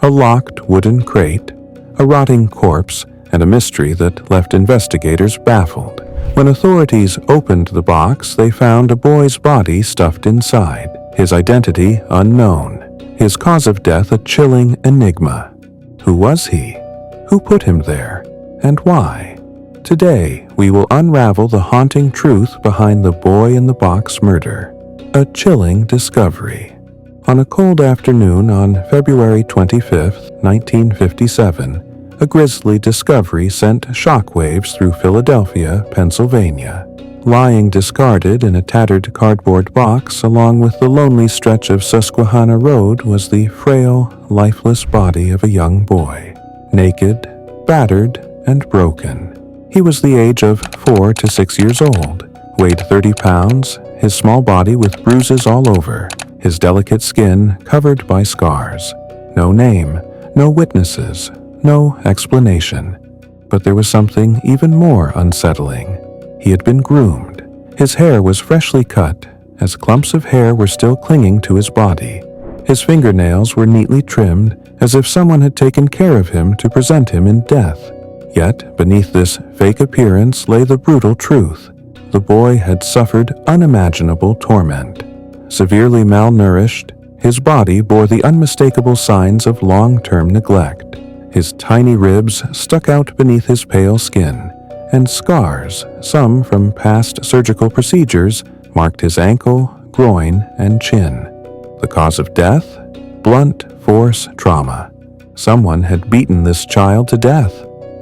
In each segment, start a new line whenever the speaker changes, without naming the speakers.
a locked wooden crate, a rotting corpse, and a mystery that left investigators baffled. When authorities opened the box, they found a boy's body stuffed inside, his identity unknown, his cause of death a chilling enigma. Who was he? Who put him there? And why? Today, we will unravel the haunting truth behind the boy-in-the-box murder. A chilling discovery. On a cold afternoon on February 25, 1957, a grisly discovery sent shockwaves through Philadelphia, Pennsylvania. Lying discarded in a tattered cardboard box along with the lonely stretch of Susquehanna Road was the frail, lifeless body of a young boy. Naked, battered, and broken. He was the age of 4 to 6 years old, weighed 30 pounds, his small body with bruises all over, his delicate skin covered by scars. No name, no witnesses, no explanation. But there was something even more unsettling. He had been groomed. His hair was freshly cut, as clumps of hair were still clinging to his body. His fingernails were neatly trimmed, as if someone had taken care of him to present him in death. Yet, beneath this fake appearance lay the brutal truth. The boy had suffered unimaginable torment. Severely malnourished, his body bore the unmistakable signs of long-term neglect. His tiny ribs stuck out beneath his pale skin, and scars, some from past surgical procedures, marked his ankle, groin, and chin. The cause of death? Blunt force trauma. Someone had beaten this child to death,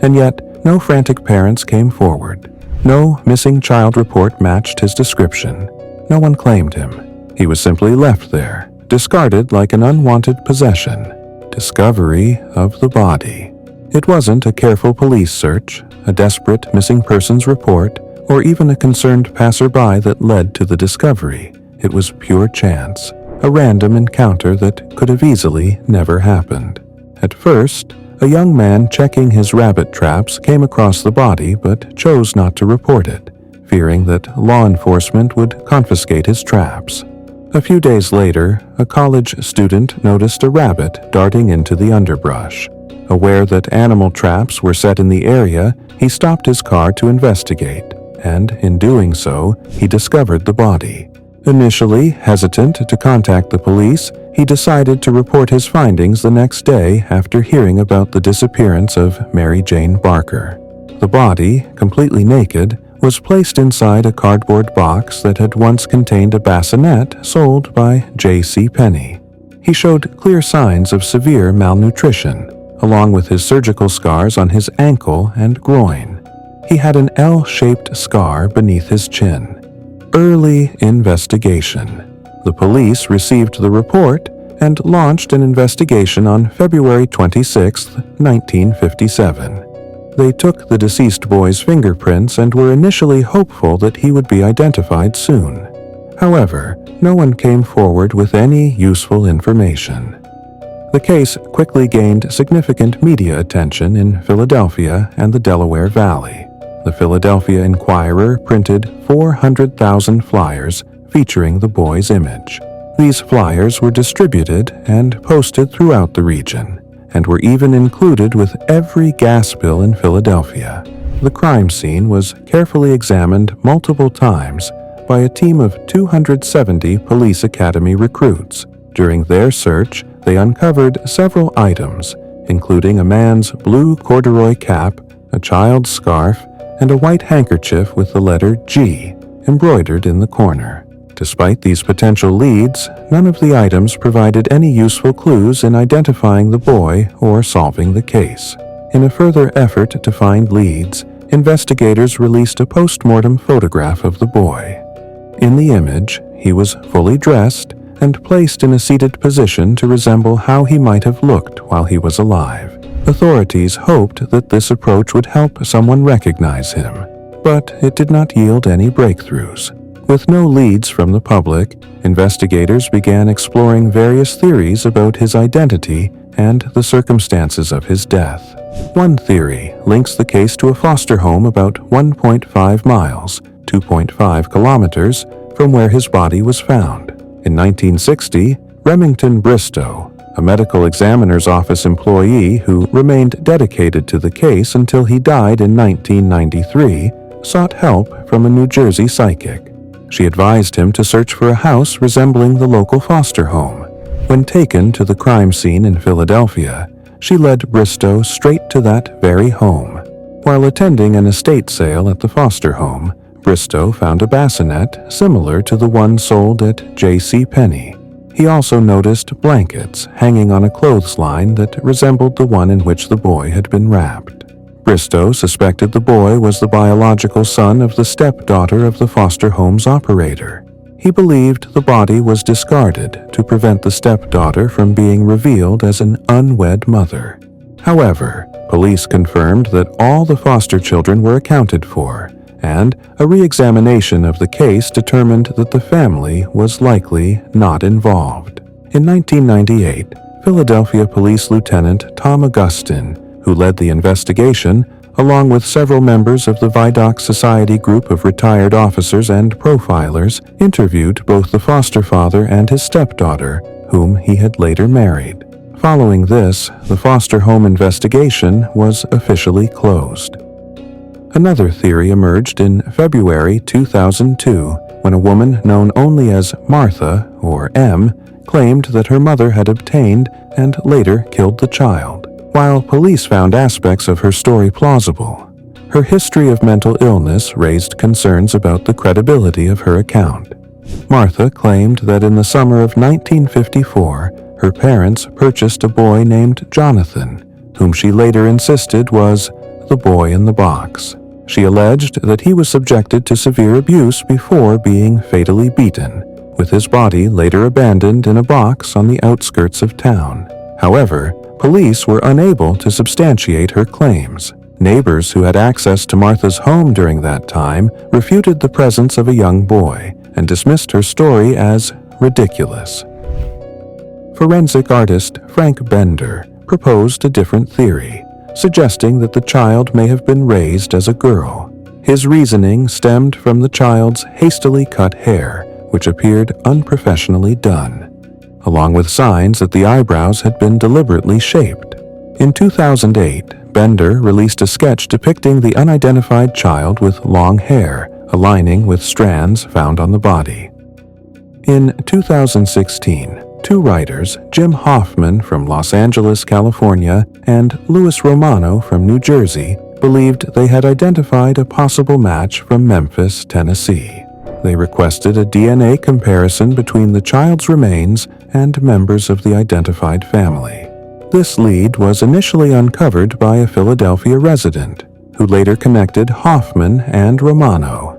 and yet no frantic parents came forward. No missing child report matched his description. No one claimed him. He was simply left there, discarded like an unwanted possession. Discovery of the body. It wasn't a careful police search, a desperate missing persons report, or even a concerned passerby that led to the discovery. It was pure chance, a random encounter that could have easily never happened. At first, a young man checking his rabbit traps came across the body but chose not to report it, fearing that law enforcement would confiscate his traps. A few days later, a college student noticed a rabbit darting into the underbrush. Aware that animal traps were set in the area, he stopped his car to investigate, and in doing so, he discovered the body. Initially hesitant to contact the police, he decided to report his findings the next day after hearing about the disappearance of Mary Jane Barker. The body, completely naked, was placed inside a cardboard box that had once contained a bassinet sold by JCPenney. He showed clear signs of severe malnutrition, along with his surgical scars on his ankle and groin. He had an L-shaped scar beneath his chin. Early investigation. The police received the report and launched an investigation on February 26, 1957. They took the deceased boy's fingerprints and were initially hopeful that he would be identified soon. However, no one came forward with any useful information. The case quickly gained significant media attention in Philadelphia and the Delaware Valley. The Philadelphia Inquirer printed 400,000 flyers featuring the boy's image. These flyers were distributed and posted throughout the region, and were even included with every gas bill in Philadelphia. The crime scene was carefully examined multiple times by a team of 270 Police Academy recruits. During their search, they uncovered several items, including a man's blue corduroy cap, a child's scarf, and a white handkerchief with the letter G embroidered in the corner. Despite these potential leads, none of the items provided any useful clues in identifying the boy or solving the case. In a further effort to find leads, investigators released a post-mortem photograph of the boy. In the image, he was fully dressed and placed in a seated position to resemble how he might have looked while he was alive. Authorities hoped that this approach would help someone recognize him, but it did not yield any breakthroughs. With no leads from the public, investigators began exploring various theories about his identity and the circumstances of his death. One theory links the case to a foster home about 1.5 miles, 2.5 kilometers, from where his body was found. In 1960, Remington Bristow, a medical examiner's office employee who remained dedicated to the case until he died in 1993, sought help from a New Jersey psychic. She advised him to search for a house resembling the local foster home. When taken to the crime scene in Philadelphia, she led Bristow straight to that very home. While attending an estate sale at the foster home, Bristow found a bassinet similar to the one sold at JCPenney. He also noticed blankets hanging on a clothesline that resembled the one in which the boy had been wrapped. Bristow suspected the boy was the biological son of the stepdaughter of the foster home's operator. He believed the body was discarded to prevent the stepdaughter from being revealed as an unwed mother. However, police confirmed that all the foster children were accounted for, and a re-examination of the case determined that the family was likely not involved. In 1998, Philadelphia Police Lieutenant Tom Augustin, who led the investigation, along with several members of the Vidocq Society group of retired officers and profilers, interviewed both the foster father and his stepdaughter, whom he had later married. Following this, the foster home investigation was officially closed. Another theory emerged in February 2002 when a woman known only as Martha, or M, claimed that her mother had obtained and later killed the child. While police found aspects of her story plausible, her history of mental illness raised concerns about the credibility of her account. Martha claimed that in the summer of 1954, her parents purchased a boy named Jonathan, whom she later insisted was the boy in the box. She alleged that he was subjected to severe abuse before being fatally beaten, with his body later abandoned in a box on the outskirts of town. However, police were unable to substantiate her claims. Neighbors who had access to Martha's home during that time refuted the presence of a young boy and dismissed her story as ridiculous. Forensic artist Frank Bender proposed a different theory, suggesting that the child may have been raised as a girl. His reasoning stemmed from the child's hastily cut hair, which appeared unprofessionally done, along with signs that the eyebrows had been deliberately shaped. In 2008, Bender released a sketch depicting the unidentified child with long hair, aligning with strands found on the body. In 2016, two writers, Jim Hoffman from Los Angeles, California, and Louis Romano from New Jersey, believed they had identified a possible match from Memphis, Tennessee. They requested a DNA comparison between the child's remains and members of the identified family. This lead was initially uncovered by a Philadelphia resident, who later connected Hoffman and Romano.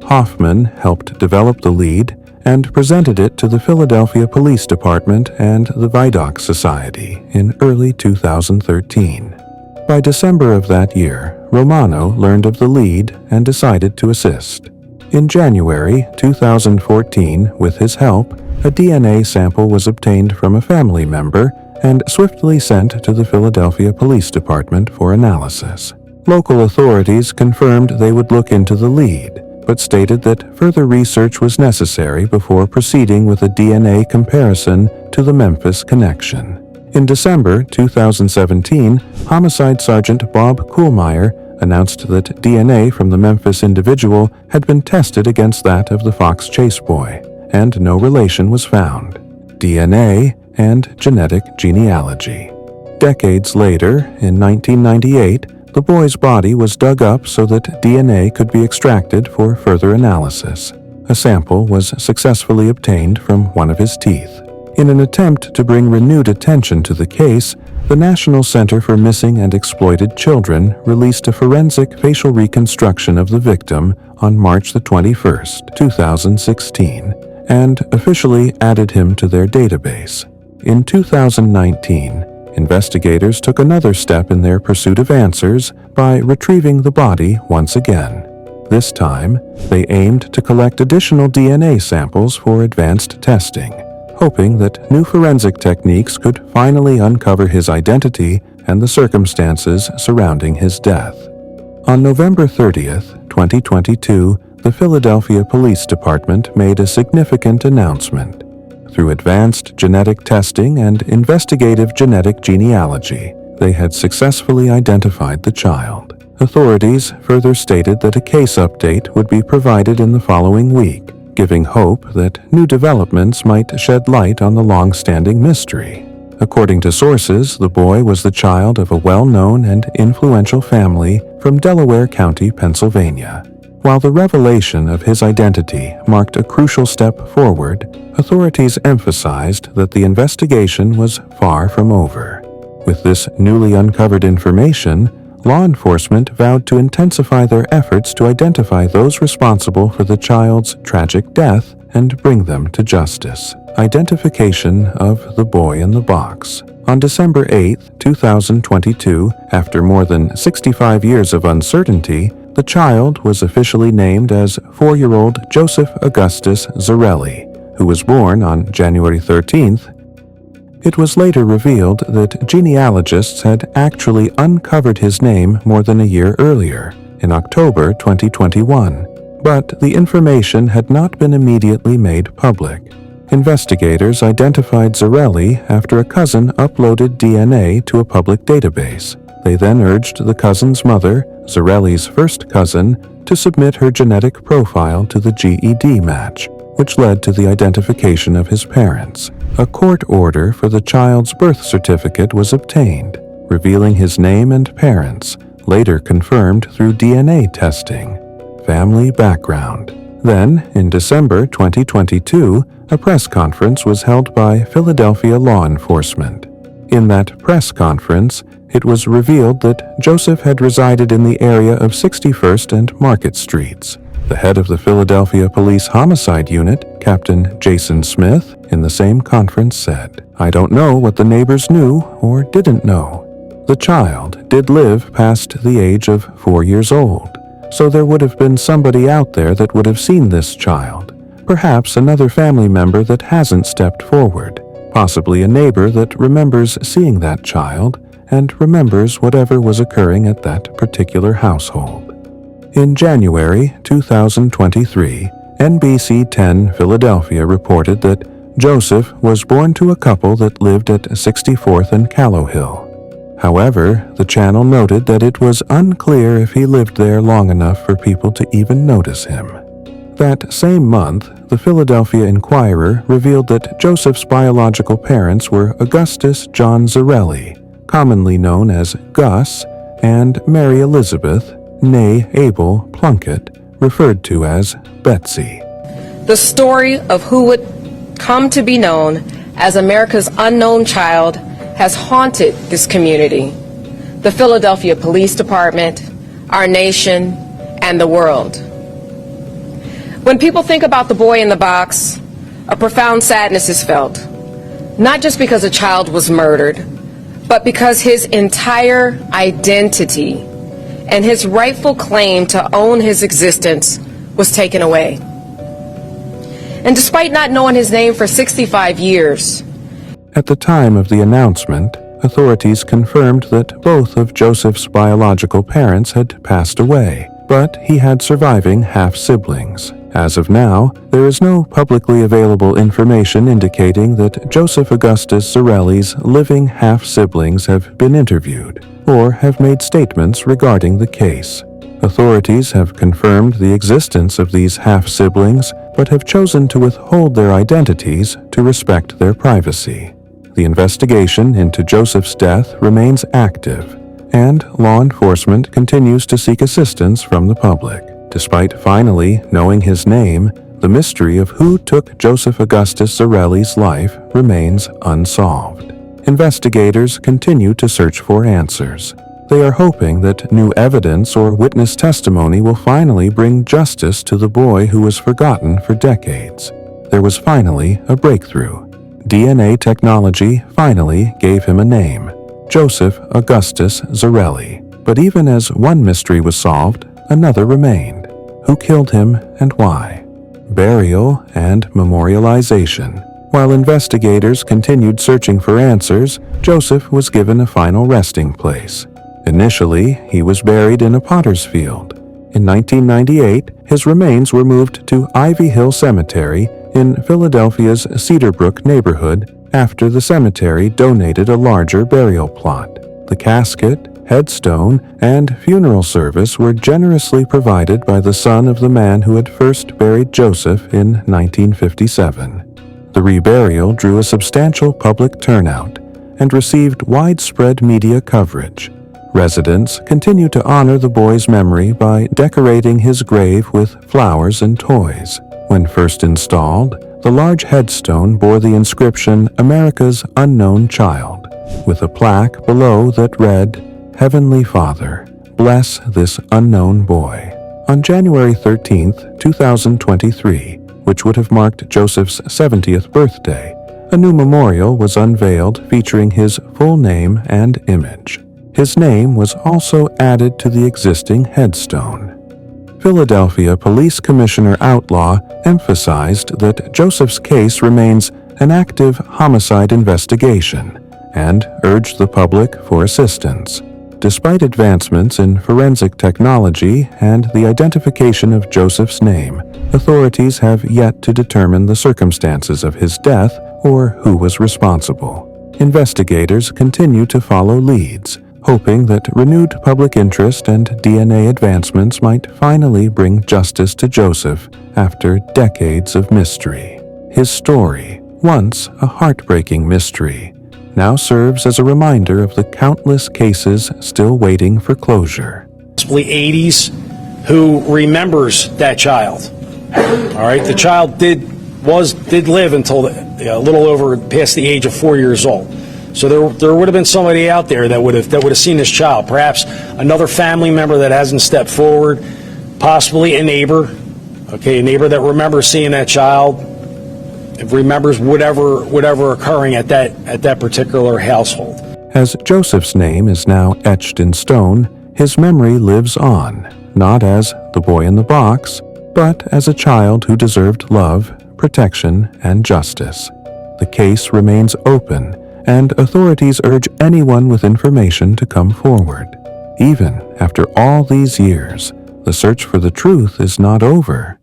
Hoffman helped develop the lead and presented it to the Philadelphia Police Department and the Vidocq Society in early 2013. By December of that year, Romano learned of the lead and decided to assist. In January 2014, with his help, a DNA sample was obtained from a family member and swiftly sent to the Philadelphia Police Department for analysis. Local authorities confirmed they would look into the lead, but stated that further research was necessary before proceeding with a DNA comparison to the Memphis connection. In December 2017, Homicide Sergeant Bob Kuhlmeyer announced that DNA from the Memphis individual had been tested against that of the Fox Chase boy, and no relation was found. DNA and genetic genealogy. Decades later, in 1998, the boy's body was dug up so that DNA could be extracted for further analysis. A sample was successfully obtained from one of his teeth. In an attempt to bring renewed attention to the case, the National Center for Missing and Exploited Children released a forensic facial reconstruction of the victim on March 21, 2016, and officially added him to their database. In 2019, investigators took another step in their pursuit of answers by retrieving the body once again. This time, they aimed to collect additional DNA samples for advanced testing, hoping that new forensic techniques could finally uncover his identity and the circumstances surrounding his death. On November 30, 2022, the Philadelphia Police Department made a significant announcement. Through advanced genetic testing and investigative genetic genealogy, they had successfully identified the child. Authorities further stated that a case update would be provided in the following week, giving hope that new developments might shed light on the long-standing mystery. According to sources, the boy was the child of a well-known and influential family from Delaware County, Pennsylvania. While the revelation of his identity marked a crucial step forward, authorities emphasized that the investigation was far from over. With this newly uncovered information, law enforcement vowed to intensify their efforts to identify those responsible for the child's tragic death and bring them to justice. Identification of the boy in the box. On December 8, 2022, after more than 65 years of uncertainty, the child was officially named as 4-year-old Joseph Augustus Zarelli, who was born on January 13th. It was later revealed that genealogists had actually uncovered his name more than a year earlier, in October 2021, but the information had not been immediately made public. Investigators identified Zarelli after a cousin uploaded DNA to a public database. They then urged the cousin's mother, Zarelli's first cousin, to submit her genetic profile to the GED match, which led to the identification of his parents. A court order for the child's birth certificate was obtained, revealing his name and parents, later confirmed through DNA testing. Family background. Then, in December 2022, a press conference was held by Philadelphia law enforcement. In that press conference, it was revealed that Joseph had resided in the area of 61st and Market Streets. The head of the Philadelphia Police Homicide Unit, Captain Jason Smith, in the same conference said, "I don't know what the neighbors knew or didn't know. The child did live past the age of 4 years old, so there would have been somebody out there that would have seen this child, perhaps another family member that hasn't stepped forward, possibly a neighbor that remembers seeing that child and remembers whatever was occurring at that particular household." In January 2023, NBC 10 Philadelphia reported that Joseph was born to a couple that lived at 64th and Callowhill. However, the channel noted that it was unclear if he lived there long enough for people to even notice him. That same month, the Philadelphia Inquirer revealed that Joseph's biological parents were Augustus John Zarelli, commonly known as Gus, and Mary Elizabeth, née Abel Plunkett, referred to as Betsy.
The story of who would come to be known as America's unknown child has haunted this community, the Philadelphia Police Department, our nation, and the world. When people think about the boy in the box, a profound sadness is felt, not just because a child was murdered, but because his entire identity and his rightful claim to own his existence was taken away. And despite not knowing his name for 65 years,
at the time of the announcement, authorities confirmed that both of Joseph's biological parents had passed away, but he had surviving half-siblings. As of now, there is no publicly available information indicating that Joseph Augustus Zarelli's living half-siblings have been interviewed or have made statements regarding the case. Authorities have confirmed the existence of these half-siblings but have chosen to withhold their identities to respect their privacy. The investigation into Joseph's death remains active, and law enforcement continues to seek assistance from the public. Despite finally knowing his name, the mystery of who took Joseph Augustus Zarelli's life remains unsolved. Investigators continue to search for answers. They are hoping that new evidence or witness testimony will finally bring justice to the boy who was forgotten for decades. There was finally a breakthrough. DNA technology finally gave him a name, Joseph Augustus Zarelli. But even as one mystery was solved, another remained. Who killed him and why? Burial and memorialization. While investigators continued searching for answers, Joseph was given a final resting place. Initially, he was buried in a potter's field. In 1998, his remains were moved to Ivy Hill Cemetery in Philadelphia's Cedarbrook neighborhood after the cemetery donated a larger burial plot. The casket, headstone, and funeral service were generously provided by the son of the man who had first buried Joseph in 1957. The reburial drew a substantial public turnout and received widespread media coverage. Residents continue to honor the boy's memory by decorating his grave with flowers and toys. When first installed, the large headstone bore the inscription "America's Unknown Child," with a plaque below that read, "Heavenly Father, bless this unknown boy." On January 13, 2023, which would have marked Joseph's 70th birthday, a new memorial was unveiled featuring his full name and image. His name was also added to the existing headstone. Philadelphia Police Commissioner Outlaw emphasized that Joseph's case remains an active homicide investigation and urged the public for assistance. Despite advancements in forensic technology and the identification of Joseph's name, authorities have yet to determine the circumstances of his death or who was responsible. Investigators continue to follow leads, hoping that renewed public interest and DNA advancements might finally bring justice to Joseph after decades of mystery. His story, once a heartbreaking mystery, now serves as a reminder of the countless cases still waiting for closure.
Possibly 80s, who remembers that child. All right, the child did live until a little over past the age of 4 years old. So there would have been somebody out there that would have seen this child. Perhaps another family member that hasn't stepped forward, possibly a neighbor. Okay, a neighbor that remembers seeing that child, remembers whatever occurring at that particular household.
As Joseph's name is now etched in stone, his memory lives on, not as the boy in the box, but as a child who deserved love, protection, and justice. The case remains open, and authorities urge anyone with information to come forward. Even after all these years, the search for the truth is not over.